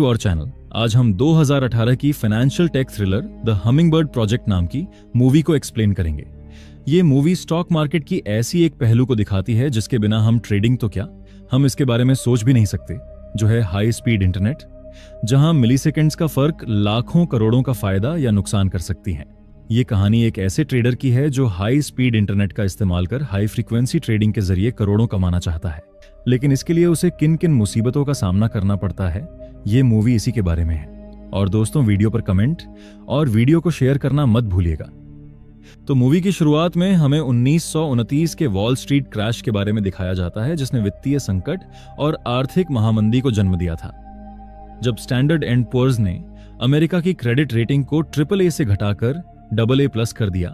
To our channel. आज हम 2018 की financial tech thriller the hummingbird project नाम की मूवी को एक्सप्लेन करेंगे। ये मूवी स्टॉक मार्केट की ऐसी एक पहलू को दिखाती है जिसके बिना हम ट्रेडिंग तो क्या, हम इसके बारे में सोच भी नहीं सकते, जो है हाई स्पीड इंटरनेट, जहां मिलीसेकंड्स का फर्क लाखों करोड़ों का फायदा या नुकसान कर सकती है। ये कहानी एक ऐसे ट्रेडर की है जो हाई स्पीड इंटरनेट का इस्तेमाल कर हाई फ्रीक्वेंसी ट्रेडिंग के जरिए करोड़ों कमाना चाहता है, लेकिन इसके लिए उसे किन किन मुसीबतों का सामना करना पड़ता है, ये मूवी इसी के बारे में है। और दोस्तों, वीडियो पर कमेंट और वीडियो को शेयर करना मत भूलिएगा। तो मूवी की शुरुआत में हमें 1929 के वॉल स्ट्रीट क्रैश के बारे में दिखाया जाता है, जिसने वित्तीय संकट और आर्थिक महामंदी को जन्म दिया था। जब स्टैंडर्ड एंड पुअर्स ने अमेरिका की क्रेडिट रेटिंग को AAA से घटाकर AA+ कर दिया,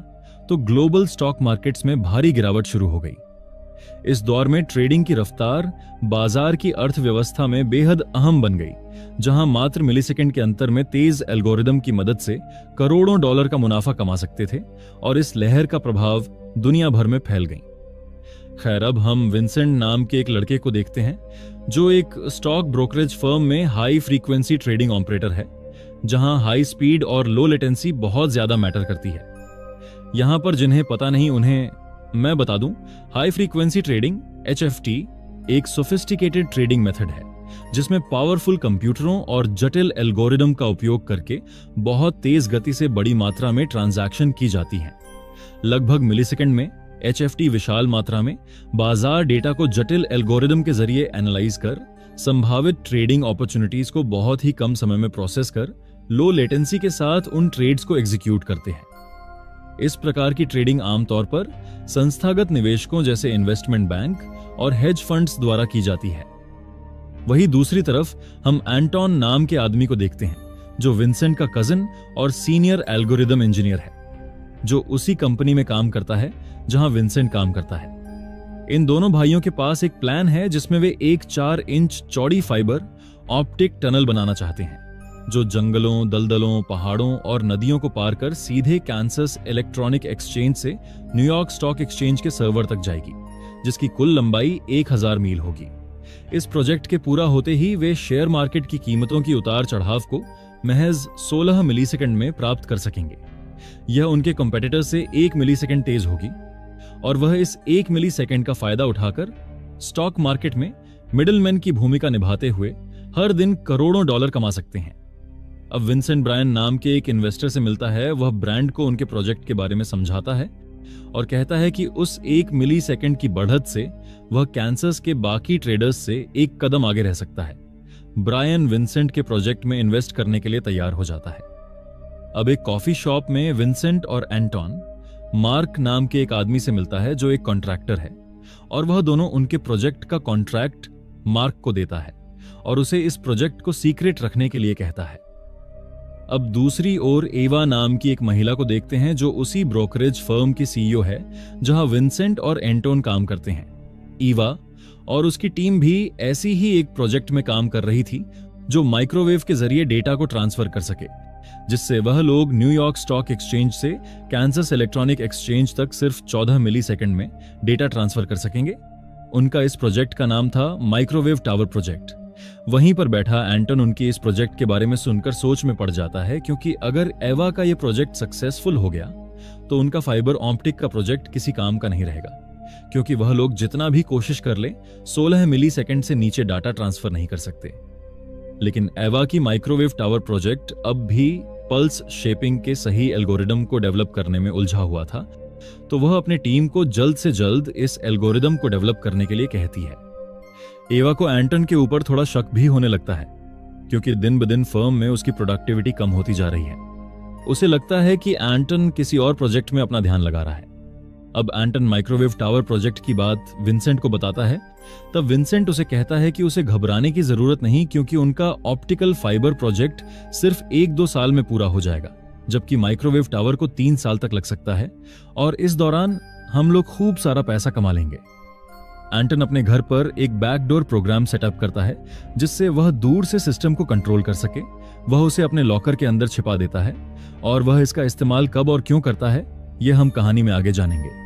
तो ग्लोबल स्टॉक मार्केट्स में भारी गिरावट शुरू हो गई। इस दौर में ट्रेडिंग की रफ्तार बाजार की अर्थव्यवस्था में बेहद अहम बन गई, जहां मात्र मिलीसेकंड के अंतर में तेज एल्गोरिदम की मदद से करोड़ों डॉलर का मुनाफा कमा सकते थे, और इस लहर का प्रभाव दुनिया भर में फैल गई। खैर, अब हम विंसेंट नाम के एक लड़के को देखते हैं, जो एक स्टॉक ब्रोकरेज फर्म में हाई फ्रीक्वेंसी ट्रेडिंग ऑपरेटर है, जहां हाई स्पीड और लो लेटेंसी बहुत ज्यादा मैटर करती है। यहां पर जिन्हें पता नहीं उन्हें मैं बता दूं, हाई फ्रीक्वेंसी ट्रेडिंग HFT एक सोफिस्टिकेटेड ट्रेडिंग मेथड है, जिसमें पावरफुल कंप्यूटरों और जटिल एल्गोरिदम का उपयोग करके बहुत तेज गति से बड़ी मात्रा में ट्रांजैक्शन की जाती हैं। लगभग मिलीसेकंड में HFT विशाल मात्रा में बाजार डेटा को जटिल एल्गोरिदम के जरिए एनालाइज कर संभावित ट्रेडिंग अपॉर्चुनिटीज को बहुत ही कम समय में प्रोसेस कर लो लेटेंसी के साथ उन ट्रेड्स को एग्जीक्यूट करते हैं। इस प्रकार की ट्रेडिंग आमतौर पर संस्थागत निवेशकों जैसे इन्वेस्टमेंट बैंक और हेज फंड्स द्वारा की जाती है। वहीं दूसरी तरफ हम एंटोन नाम के आदमी को देखते हैं, जो विंसेंट का कजिन और सीनियर एल्गोरिदम इंजीनियर है, जो उसी कंपनी में काम करता है जहां विंसेंट काम करता है। इन दोनों भाइयों के पास एक प्लान है जिसमें वे एक 4 इंच चौड़ी फाइबर ऑप्टिक टनल बनाना चाहते हैं, जो जंगलों, दलदलों, पहाड़ों और नदियों को पार कर सीधे कैंसस इलेक्ट्रॉनिक एक्सचेंज से न्यूयॉर्क स्टॉक एक्सचेंज के सर्वर तक जाएगी, जिसकी कुल लंबाई 1000 मील होगी। इस प्रोजेक्ट के पूरा होते ही वे शेयर मार्केट की कीमतों की उतार चढ़ाव को महज 16 मिलीसेकंड में प्राप्त कर सकेंगे। यह उनके कंपेटिटर से 1 मिलीसेकंड तेज होगी, और वह इस 1 मिलीसेकंड का फायदा उठाकर स्टॉक मार्केट में मिडलमैन की भूमिका निभाते हुए हर दिन करोड़ों डॉलर कमा सकते हैं। अब विंसेंट ब्रायन नाम के एक इन्वेस्टर से मिलता है। वह ब्रांड को उनके प्रोजेक्ट के बारे में समझाता है और कहता है कि उस 1 मिलीसेकंड की बढ़त से वह कैंसस के बाकी ट्रेडर्स से एक कदम आगे रह सकता है। ब्रायन विंसेंट के प्रोजेक्ट में इन्वेस्ट करने के लिए तैयार हो जाता है। अब एक कॉफी शॉप में विंसेंट और एंटोन मार्क नाम के एक आदमी से मिलता है, जो एक कॉन्ट्रैक्टर है, और वह दोनों उनके प्रोजेक्ट का कॉन्ट्रैक्ट मार्क को देता है और उसे इस प्रोजेक्ट को सीक्रेट रखने के लिए कहता है। अब दूसरी ओर एवा नाम की एक महिला को देखते हैं, जो उसी ब्रोकरेज फर्म की CEO है जहां विंसेंट और एंटोन काम करते हैं। ईवा और उसकी टीम भी ऐसी ही एक प्रोजेक्ट में काम कर रही थी, जो माइक्रोवेव के जरिए डेटा को ट्रांसफर कर सके, जिससे वह लोग न्यूयॉर्क स्टॉक एक्सचेंज से कैंसस इलेक्ट्रॉनिक एक्सचेंज तक सिर्फ 14 मिलीसेकंड में डेटा ट्रांसफर कर सकेंगे। उनका इस प्रोजेक्ट का नाम था माइक्रोवेव टावर प्रोजेक्ट। वहीं पर बैठा एंटन उनकी इस प्रोजेक्ट के बारे में सुनकर सोच में पड़ जाता है, क्योंकि अगर एवा का यह प्रोजेक्ट सक्सेसफुल हो गया तो उनका फाइबर ऑप्टिक का प्रोजेक्ट किसी काम का नहीं रहेगा, क्योंकि वह लोग जितना भी कोशिश कर ले 16 मिलीसेकंड से नीचे डाटा ट्रांसफर नहीं कर सकते। लेकिन एवा की माइक्रोवेव टावर प्रोजेक्ट अब भी पल्स शेपिंग के सही एल्गोरिदम को डेवलप करने में उलझा हुआ था, तो वह अपनी टीम को जल्द से जल्द इस एल्गोरिदम को डेवलप करने के लिए कहती है। एवा को एंटन के ऊपर थोड़ा शक भी होने लगता है, क्योंकि दिन ब दिन फर्म में उसकी प्रोडक्टिविटी कम होती जा रही है। उसे लगता है कि एंटन किसी और प्रोजेक्ट में अपना ध्यान लगा रहा है। अब एंटन माइक्रोवेव टावर प्रोजेक्ट की बात विंसेंट को बताता है, तब विंसेंट उसे कहता है कि उसे घबराने की जरूरत नहीं, क्योंकि उनका ऑप्टिकल फाइबर प्रोजेक्ट सिर्फ 1-2 साल में पूरा हो जाएगा, जबकि माइक्रोवेव टावर को 3 साल तक लग सकता है, और इस दौरान हम लोग खूब सारा पैसा कमा लेंगे। एंटन अपने घर पर एक बैकडोर प्रोग्राम सेटअप करता है, जिससे वह दूर से सिस्टम को कंट्रोल कर सके। वह उसे अपने लॉकर के अंदर छिपा देता है, और वह इसका इस्तेमाल कब और क्यों करता है, यह हम कहानी में आगे जानेंगे।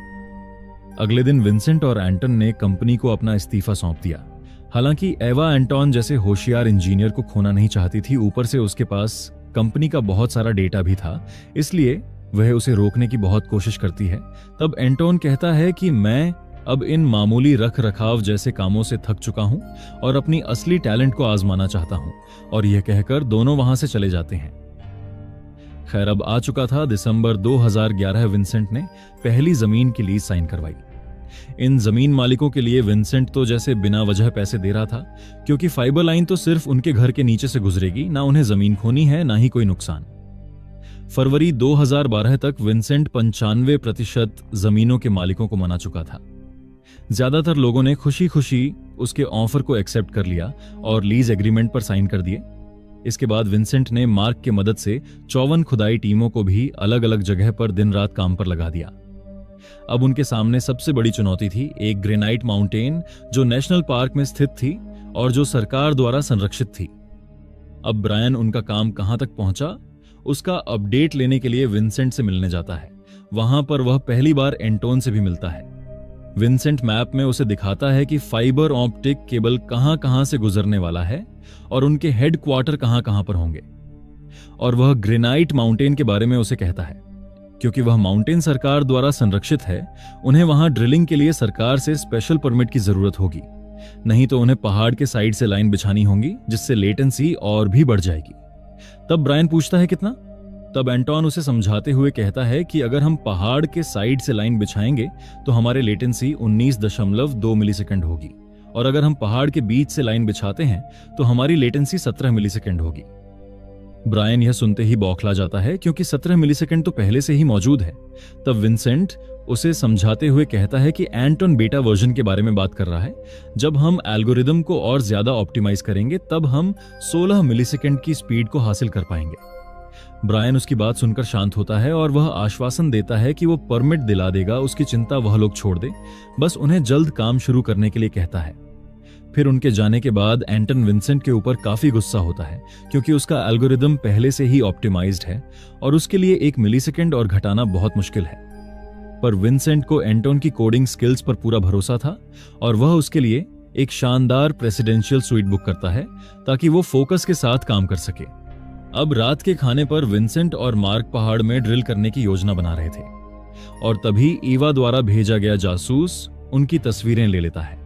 अगले दिन विंसेंट और एंटन ने कंपनी को अपना इस्तीफा सौंप दिया। हालांकि एवा एंटोन जैसे होशियार इंजीनियर को खोना नहीं चाहती थी, ऊपर से उसके पास कंपनी का बहुत सारा डेटा भी था, इसलिए वह उसे रोकने की बहुत कोशिश करती है। तब एंटोन कहता है कि मैं अब इन मामूली रख रखाव जैसे कामों से थक चुका हूं और अपनी असली टैलेंट को आजमाना चाहता हूं, और यह कहकर दोनों वहां से चले जाते हैं। खैर, अब आ चुका था दिसंबर 2011। विंसेंट ने पहली जमीन की लीज साइन करवाई। इन जमीन मालिकों के लिए विंसेंट तो जैसे बिना वजह पैसे दे रहा था, क्योंकि फाइबर लाइन तो सिर्फ उनके घर के नीचे से गुजरेगी, ना उन्हें जमीन खोनी है ना ही कोई नुकसान। फरवरी 2012 तक विंसेंट 95% जमीनों के मालिकों को मना चुका था। ज्यादातर लोगों ने खुशी खुशी उसके ऑफर को एक्सेप्ट कर लिया और लीज एग्रीमेंट पर साइन कर दिए। इसके बाद विंसेंट ने मार्क की मदद से 54 खुदाई टीमों को भी अलग अलग जगह पर दिन रात काम पर लगा दिया। अब उनके सामने सबसे बड़ी चुनौती थी एक ग्रेनाइट माउंटेन जो नेशनल पार्क में स्थित थी और जो सरकार द्वारा संरक्षित थी। अब ब्रायन उनका काम कहां तक पहुंचा, उसका अपडेट लेने के लिए विंसेंट से मिलने जाता है। वहां पर वह पहली बार एंटोन से भी मिलता है। विंसेंट मैप में उसे दिखाता है कि फाइबर ऑप्टिक केबल कहां कहां से गुजरने वाला है और उनके हेडक्वार्टर कहां कहां पर होंगे। और वह ग्रेनाइट माउंटेन के बारे में उसे कहता है, क्योंकि वह माउंटेन सरकार द्वारा संरक्षित है, उन्हें वहां ड्रिलिंग के लिए सरकार से स्पेशल परमिट की जरूरत होगी, नहीं तो उन्हें पहाड़ के साइड से लाइन बिछानी होगी, जिससे लेटेंसी और भी बढ़ जाएगी। तब ब्रायन पूछता है कितना? तब एंटोन उसे समझाते हुए कहता है कि अगर हम पहाड़ के साइड से लाइन बिछाएंगे तो हमारे लेटेंसी 19.2 मिलीसेकंड होगी, और अगर हम पहाड़ के बीच से लाइन बिछाते हैं तो हमारी लेटेंसी 17 मिलीसेकंड होगी। ब्रायन यह सुनते ही बौखला जाता है, क्योंकि 17 मिलीसेकंड तो पहले से ही मौजूद है। तब विंसेंट उसे समझाते हुए कहता है कि एंटोन बेटा वर्जन के बारे में बात कर रहा है। जब हम एल्गोरिदम को और ज्यादा ऑप्टिमाइज करेंगे तब हम 16 मिलीसेकंड की स्पीड को हासिल कर पाएंगे। ब्रायन उसकी बात सुनकर शांत होता है और वह आश्वासन देता है कि वो परमिट दिला देगा, उसकी चिंता वह लोग छोड़ दे, बस उन्हें जल्द काम शुरू करने के लिए कहता है। फिर उनके जाने के बाद एंटन विंसेंट के ऊपर काफी गुस्सा होता है, क्योंकि उसका एल्गोरिदम पहले से ही ऑप्टिमाइज्ड है और उसके लिए 1 मिलीसेकंड और घटाना बहुत मुश्किल है। पर विंसेंट को एंटोन की कोडिंग स्किल्स पर पूरा भरोसा था और वह उसके लिए एक शानदार प्रेसिडेंशियल स्वीट बुक करता है ताकि वो फोकस के साथ काम कर सके। अब रात के खाने पर विंसेंट और मार्क पहाड़ में ड्रिल करने की योजना बना रहे थे, और तभी ईवा द्वारा भेजा गया जासूस उनकी तस्वीरें ले लेता है।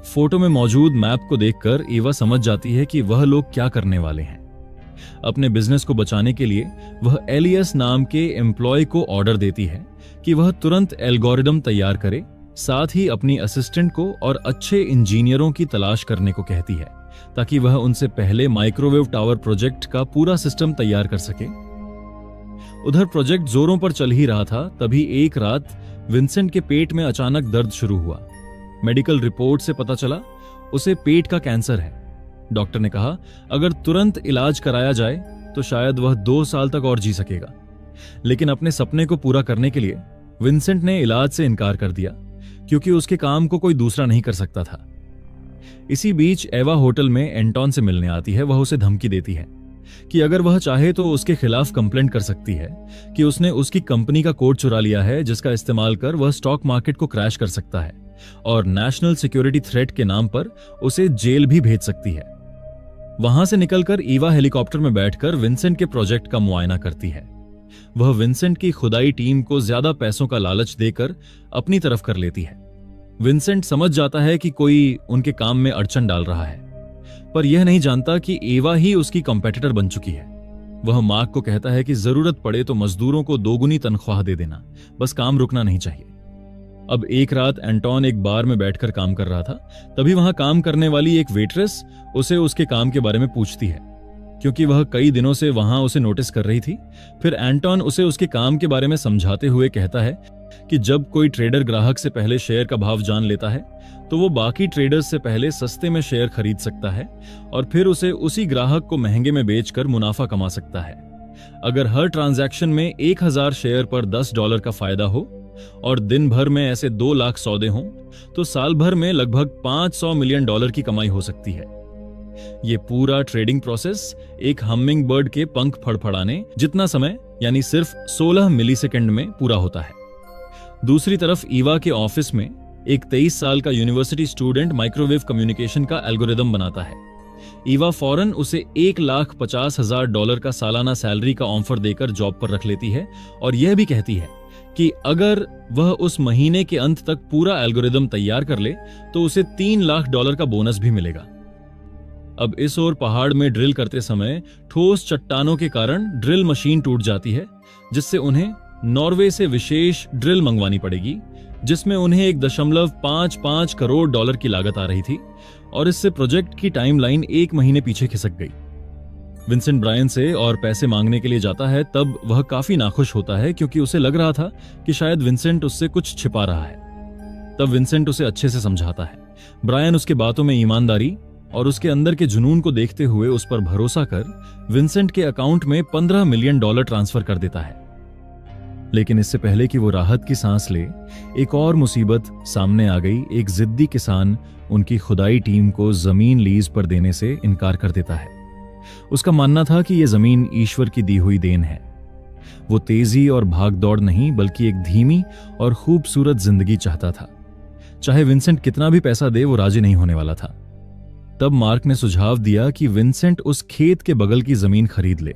फोटो में मौजूद मैप को देखकर ईवा समझ जाती है कि वह लोग क्या करने वाले हैं। अपने बिजनेस को बचाने के लिए वह एलियस नाम के एम्प्लॉय को ऑर्डर देती है कि वह तुरंत एल्गोरिदम तैयार करे, साथ ही अपनी असिस्टेंट को और अच्छे इंजीनियरों की तलाश करने को कहती है, ताकि वह उनसे पहले माइक्रोवेव टावर प्रोजेक्ट का पूरा सिस्टम तैयार कर सके। उधर प्रोजेक्ट जोरों पर चल ही रहा था, तभी एक रात विंसेंट के पेट में अचानक दर्द शुरू हुआ। मेडिकल रिपोर्ट से पता चला उसे पेट का कैंसर है। डॉक्टर ने कहा अगर तुरंत इलाज कराया जाए तो शायद वह 2 साल तक और जी सकेगा। लेकिन अपने सपने को पूरा करने के लिए विंसेंट ने इलाज से इनकार कर दिया, क्योंकि उसके काम को कोई दूसरा नहीं कर सकता था। इसी बीच एवा होटल में एंटोन से मिलने आती है। वह उसे धमकी देती है कि अगर वह चाहे तो उसके खिलाफ कंप्लेंट कर सकती है कि उसने उसकी कंपनी का कोड चुरा लिया है, जिसका इस्तेमाल कर वह स्टॉक मार्केट को क्रैश कर सकता है, और नेशनल सिक्योरिटी थ्रेट के नाम पर उसे जेल भी भेज सकती है। वहां से निकलकर ईवा हेलीकॉप्टर में बैठकर विंसेंट के प्रोजेक्ट का मुआयना करती है। वह विंसेंट की खुदाई टीम को ज्यादा पैसों का लालच देकर अपनी तरफ कर लेती है। विंसेंट समझ जाता है कि कोई उनके काम में अड़चन डाल रहा है, पर यह नहीं जानता कि एवा ही उसकी कॉम्पिटिटर बन चुकी है। वह मार्क को कहता है कि जरूरत पड़े तो मजदूरों को 2 गुनी तनख्वाह दे देना, बस काम रुकना नहीं चाहिए। अब एक रात एंटोन एक बार में बैठकर काम कर रहा था, तभी वहां काम करने वाली एक वेट्रेस उसे उसके काम के बारे में पूछती है, क्योंकि वह कई दिनों से वहां उसे नोटिस कर रही थी। फिर एंटोन उसे उसके काम के बारे में समझाते हुए कहता है कि जब कोई ट्रेडर ग्राहक से पहले शेयर का भाव जान लेता है तो वो बाकी ट्रेडर्स से पहले सस्ते में शेयर खरीद सकता है और फिर उसे उसी ग्राहक को महंगे में बेचकर मुनाफा कमा सकता है। अगर हर ट्रांजैक्शन में 1000 शेयर पर $10 का फायदा हो और दिन भर में ऐसे 2 लाख सौदे हों तो साल भर में लगभग $500 मिलियन की कमाई हो सकती है। ये पूरा ट्रेडिंग प्रोसेस एक हमिंग बर्ड के पंख फड़फड़ाने जितना समय यानी सिर्फ 16 मिलीसेकंड में पूरा होता है। दूसरी तरफ ईवा के ऑफिस में एक 23 साल का यूनिवर्सिटी स्टूडेंट माइक्रोवेव कम्युनिकेशन का एल्गोरिदम बनाता है। ईवा फौरन उसे $1,50,000 का सालाना सैलरी का ऑफर देकर जॉब पर रख लेती है और यह भी कहती है कि अगर वह उस महीने के अंत तक पूरा एल्गोरिदम तैयार कर ले तो उसे $3 लाख का बोनस भी मिलेगा। अब इस ओर पहाड़ में ड्रिल करते समय ठोस चट्टानों के कारण ड्रिल मशीन टूट जाती है, जिससे उन्हें नॉर्वे से विशेष ड्रिल मंगवानी पड़ेगी, जिसमें उन्हें $1.55 करोड़ की लागत आ रही थी और इससे प्रोजेक्ट की टाइमलाइन 1 महीने पीछे खिसक गई। विंसेंट ब्रायन से और पैसे मांगने के लिए जाता है, तब वह काफी नाखुश होता है क्योंकि उसे लग रहा था कि शायद विंसेंट उससे कुछ छिपा रहा है। तब विंसेंट उसे अच्छे से समझाता है। ब्रायन उसके बातों में ईमानदारी और उसके अंदर के जुनून को देखते हुए उस पर भरोसा कर विंसेंट के अकाउंट में $15 मिलियन ट्रांसफर कर देता है। लेकिन इससे पहले कि वो राहत की सांस ले, एक और मुसीबत सामने आ गई। एक जिद्दी किसान उनकी खुदाई टीम को जमीन लीज पर देने से इनकार कर देता है। उसका मानना था कि यह जमीन ईश्वर की दी हुई देन है। वो तेजी और भागदौड़ नहीं, बल्कि एक धीमी और खूबसूरत जिंदगी चाहता था। चाहे विंसेंट कितना भी पैसा दे, वो राजी नहीं होने वाला था। तब मार्क ने सुझाव दिया कि विंसेंट उस खेत के बगल की जमीन खरीद ले,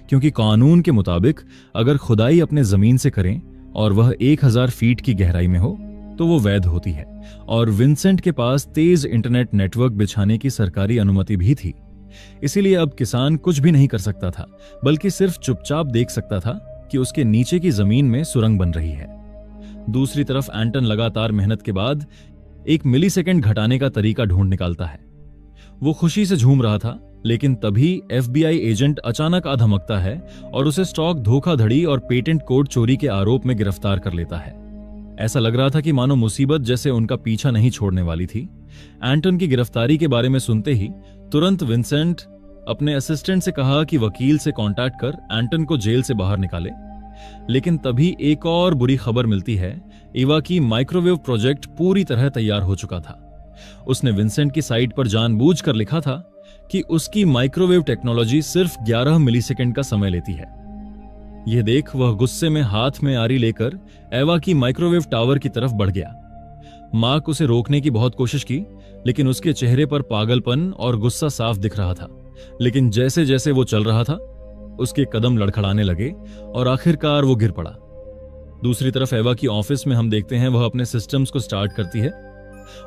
क्योंकि कानून के मुताबिक अगर खुदाई अपने जमीन से करें और वह 1000 फीट की गहराई में हो तो वो वैध होती है। और विंसेंट के पास तेज इंटरनेट नेटवर्क बिछाने की सरकारी अनुमति भी थी। इसीलिए अब किसान कुछ भी नहीं कर सकता था, बल्कि सिर्फ चुपचाप देख सकता था कि उसके नीचे की जमीन में सुरंग बन रही है। दूसरी तरफ एंटन लगातार मेहनत के बाद 1 मिलीसेकंड घटाने का तरीका ढूंढ निकालता है। वो खुशी से झूम रहा था, लेकिन तभी FBI एजेंट अचानक आ धमकता है और उसे स्टॉक धोखाधड़ी और पेटेंट कोड चोरी के आरोप में गिरफ्तार कर लेता है। ऐसा लग रहा था कि मानो मुसीबत जैसे उनका पीछा नहीं छोड़ने वाली थी। एंटन की गिरफ्तारी के बारे में सुनते ही तुरंत विंसेंट अपने असिस्टेंट से कहा कि वकील से कांटेक्ट कर एंटन को जेल से बाहर निकाले। लेकिन तभी एक और बुरी खबर मिलती है। ईवा की माइक्रोवेव प्रोजेक्ट पूरी तरह तैयार हो चुका था। उसने विंसेंट की साइट पर जानबूझकर लिखा था कि उसकी माइक्रोवेव टेक्नोलॉजी सिर्फ 11 मिलीसेकंड का समय लेती है। यह देख वह गुस्से में हाथ में आरी लेकर एवा की माइक्रोवेव टावर की तरफ बढ़ गया। मार्क उसे रोकने की बहुत कोशिश की, लेकिन उसके चेहरे पर पागलपन और गुस्सा साफ दिख रहा था। लेकिन जैसे जैसे वो चल रहा था, उसके कदम लड़खड़ाने लगे और आखिरकार वो गिर पड़ा। दूसरी तरफ एवा की ऑफिस में हम देखते हैं वह अपने सिस्टम्स को स्टार्ट करती है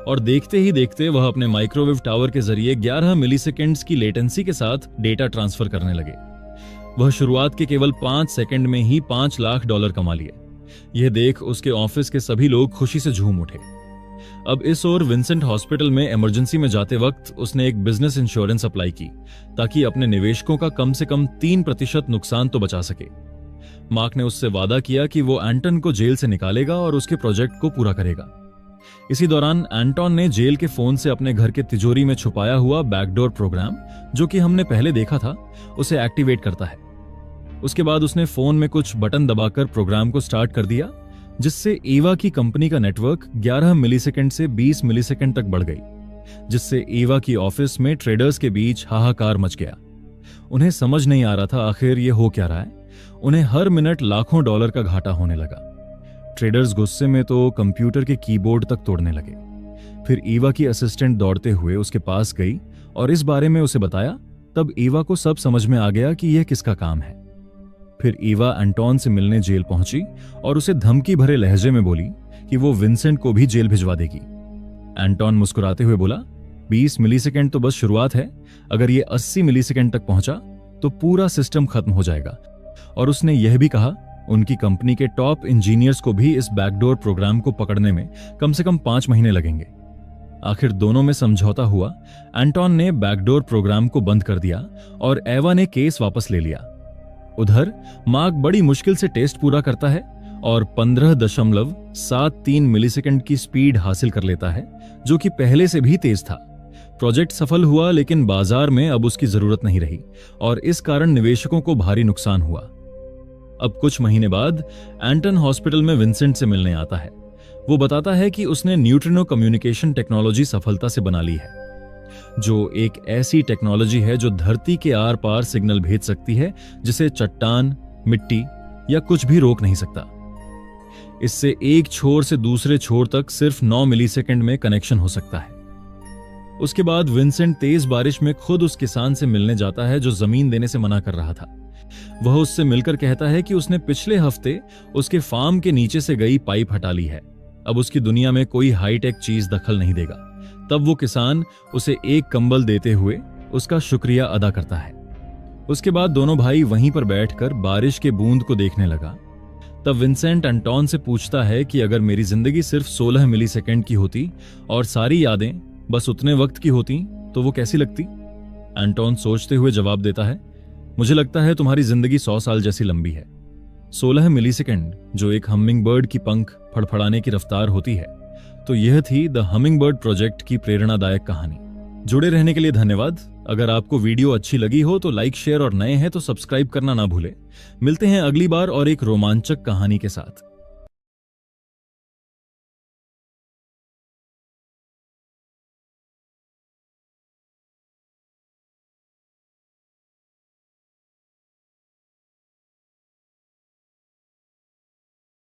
और देखते ही देखते वह अपने माइक्रोवेव टावर के जरिए 11 मिलीसेकंड्स की लेटेंसी के साथ डेटा ट्रांसफर करने लगे। वह शुरुआत के केवल 5 सेकंड में ही $5 लाख कमा लिए। यह देख उसके ऑफिस के सभी लोग खुशी से झूम उठे। अब इस ओर विंसेंट हॉस्पिटल में इमरजेंसी में जाते वक्त उसने एक बिजनेस इंश्योरेंस अप्लाई की, ताकि अपने निवेशकों का कम से कम 3% नुकसान तो बचा सके। मार्क ने उससे वादा किया कि वो एंटन को जेल से निकालेगा और उसके प्रोजेक्ट को पूरा करेगा। इसी दौरान एंटन ने जेल के फोन से अपने घर के तिजोरी में छुपाया हुआ बैकडोर प्रोग्राम, जो कि हमने पहले देखा था, उसे एक्टिवेट करता है। उसके बाद उसने फोन में कुछ बटन दबाकर प्रोग्राम को स्टार्ट कर दिया, जिससे ईवा की कंपनी का नेटवर्क 11 मिलीसेकंड से 20 मिलीसेकंड तक बढ़ गई, जिससे ईवा की ऑफिस में ट्रेडर्स के बीच हाहाकार मच गया। उन्हें समझ नहीं आ रहा था आखिर ये हो क्या रहा है। उन्हें हर मिनट लाखों डॉलर का घाटा होने लगा। ट्रेडर्स गुस्से में तो कंप्यूटर के कीबोर्ड तक तोड़ने लगे। फिर ईवा की असिस्टेंट दौड़ते हुए उसके पास गई और इस बारे में उसे बताया। तब ईवा को सब समझ में आ गया कि यह किसका काम है। फिर ईवा एंटन से मिलने जेल पहुंची और उसे धमकी भरे लहजे में बोली कि वो विंसेंट को भी जेल भिजवा देगी। एंटन मुस्कुराते हुए बोला, 20 मिलीसेकंड तो बस शुरुआत है, अगर ये 80 मिलीसेकंड तक पहुंचा तो पूरा सिस्टम खत्म हो जाएगा। और उसने यह भी कहा उनकी कंपनी के टॉप इंजीनियर्स को भी इस बैकडोर प्रोग्राम को पकड़ने में कम से कम 5 महीने लगेंगे। आखिर दोनों में समझौता हुआ। एंटन ने बैकडोर प्रोग्राम को बंद कर दिया और एवा ने केस वापस ले लिया। उधर मार्क बड़ी मुश्किल से टेस्ट पूरा करता है और 15.73 मिलीसेकंड की स्पीड हासिल कर लेता है, जो कि पहले से भी तेज था। प्रोजेक्ट सफल हुआ, लेकिन बाजार में अब उसकी जरूरत नहीं रही और इस कारण निवेशकों को भारी नुकसान हुआ। अब कुछ महीने बाद एंटन हॉस्पिटल में विंसेंट से मिलने आता है। वो बताता है कि उसने न्यूट्रिनो कम्युनिकेशन टेक्नोलॉजी सफलता से बना ली है, जो एक ऐसी टेक्नोलॉजी है जो धरती के आर पार सिग्नल भेज सकती है, जिसे चट्टान, मिट्टी या कुछ भी रोक नहीं सकता। इससे एक छोर से दूसरे छोर तक सिर्फ 9 मिलीसेकंड में कनेक्शन हो सकता है। उसके बाद विंसेंट तेज बारिश में खुद उस किसान से मिलने जाता है जो जमीन देने से मना कर रहा था। वह उससे मिलकर कहता है कि उसने पिछले हफ्ते उसके फार्म के नीचे से गई पाइप हटा ली है, अब उसकी दुनिया में कोई हाईटेक चीज दखल नहीं देगा। तब वो किसान उसे एक कंबल देते हुए उसका शुक्रिया अदा करता है। उसके बाद दोनों भाई वहीं पर बैठकर बारिश के बूंद को देखने लगा। तब विंसेंट एंटोन से पूछता है कि अगर मेरी जिंदगी सिर्फ 16 मिलीसेकंड की होती और सारी यादें बस उतने वक्त की होती तो वो कैसी लगती। एंटोन सोचते हुए जवाब देता है, मुझे लगता है तुम्हारी जिंदगी 100 साल जैसी लंबी है। 16 मिलीसेकंड जो एक हमिंग बर्ड की पंख फड़फड़ाने की रफ्तार होती है। तो यह थी द हमिंग बर्ड प्रोजेक्ट की प्रेरणादायक कहानी। जुड़े रहने के लिए धन्यवाद। अगर आपको वीडियो अच्छी लगी हो तो लाइक, शेयर और नए हैं तो सब्सक्राइब करना ना भूलें। मिलते हैं अगली बार और एक रोमांचक कहानी के साथ।